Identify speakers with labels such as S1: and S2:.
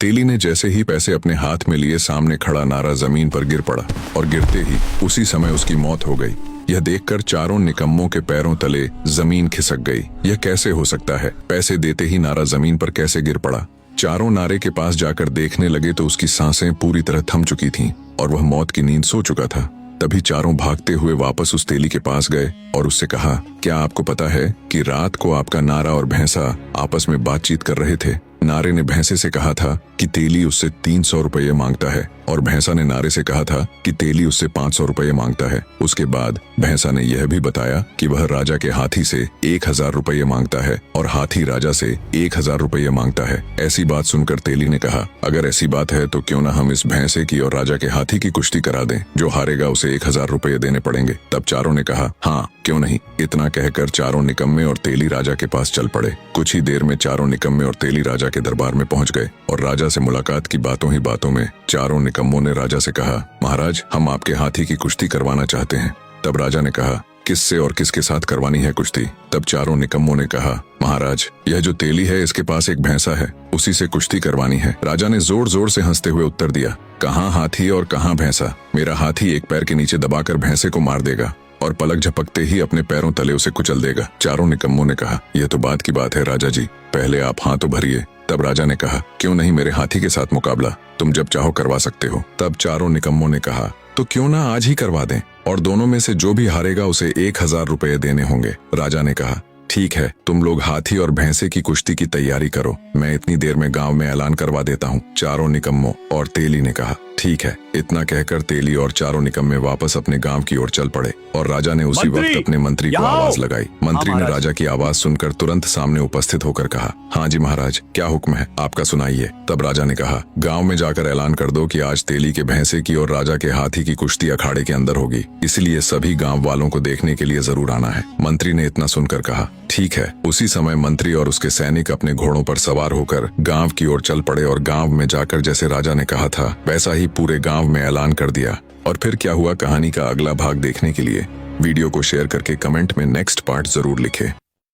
S1: तेली ने जैसे ही पैसे अपने हाथ में लिए सामने खड़ा नारा जमीन पर गिर पड़ा और गिरते ही उसी समय उसकी मौत हो गई। यह देखकर चारों निकम्मों के पैरों तले जमीन खिसक गई। यह कैसे हो सकता है? पैसे देते ही नारा जमीन पर कैसे गिर पड़ा? चारों नारे के पास जाकर देखने लगे तो उसकी सांसें पूरी तरह थम चुकी थीं और वह मौत की नींद सो चुका था। तभी चारों भागते हुए वापस उस तेली के पास गए और उससे कहा, क्या आपको पता है कि रात को आपका नारा और भैंसा आपस में बातचीत कर रहे थे? नारे ने भैंसे से कहा था कि तेली उससे 300 रुपये मांगता है और भैंसा ने नारे से कहा था कि तेली उससे 500 रुपये मांगता है। उसके बाद भैंसा ने यह भी बताया कि वह राजा के हाथी से 1000 रुपये मांगता है और हाथी राजा से 1000 रुपये मांगता है। ऐसी बात सुनकर तेली ने कहा, अगर ऐसी बात है तो क्यों ना हम इस भैंसे की और राजा के हाथी की कुश्ती करा दें। जो हारेगा उसे 1000 रुपये देने पड़ेंगे। तब चारों ने कहा, हाँ क्यों नहीं। इतना कहकर चारों निकम्मे और तेली राजा के पास चल पड़े। कुछ ही देर में चारों निकम्मे और तेली राजा के दरबार में पहुंच गए और राजा से मुलाकात की बातों ही बातों में चारों निकम्मों ने राजा से कहा, महाराज हम आपके हाथी की कुश्ती करवाना चाहते हैं। तब राजा ने कहा, किससे और किसके साथ करवानी है कुश्ती? तब चारों निकम्मों ने कहा, महाराज यह जो तेली है इसके पास एक भैंसा है, उसी से कुश्ती करवानी है। राजा ने जोर जोर से हंसते हुए उत्तर दिया, कहाँ हाथी और कहाँ भैंसा? मेरा हाथी एक पैर के नीचे दबाकर भैंसे को मार देगा और पलक झपकते ही अपने पैरों तले उसे कुचल देगा। चारों निकम्मों ने कहा, यह तो बात की बात है राजा जी, पहले आप हाथ तो भरिए। तब राजा ने कहा, क्यों नहीं मेरे हाथी के साथ मुकाबला, तुम जब चाहो करवा सकते हो। तब चारों निकम्मों ने कहा, तो क्यों ना आज ही करवा दें और दोनों में से जो भी हारेगा उसे 1000 रुपये देने होंगे। राजा ने कहा, ठीक है, तुम लोग हाथी और भैंसे की कुश्ती की तैयारी करो, मैं इतनी देर में गांव में ऐलान करवा देता हूँ। चारों निकम्मों और तेली ने कहा, ठीक है। इतना कहकर तेली और चारों निकम्मे वापस अपने गांव की ओर चल पड़े और राजा ने उसी वक्त अपने मंत्री को आवाज लगाई। मंत्री ने राजा की आवाज सुनकर तुरंत सामने उपस्थित होकर कहा, हाँ जी महाराज, क्या हुक्म है आपका, सुनाइए। तब राजा ने कहा, गांव में जाकर ऐलान कर दो कि आज तेली के भैंसे की और राजा के हाथी की कुश्ती अखाड़े के अंदर होगी, इसलिए सभी गाँव वालों को देखने के लिए जरूर आना है। मंत्री ने इतना सुनकर कहा, ठीक है। उसी समय मंत्री और उसके सैनिक अपने घोड़ों पर सवार होकर गांव की ओर चल पड़े और गांव में जाकर जैसे राजा ने कहा था वैसा ही पूरे गांव में ऐलान कर दिया। और फिर क्या हुआ, कहानी का अगला भाग देखने के लिए वीडियो को शेयर करके कमेंट में नेक्स्ट पार्ट जरूर लिखें।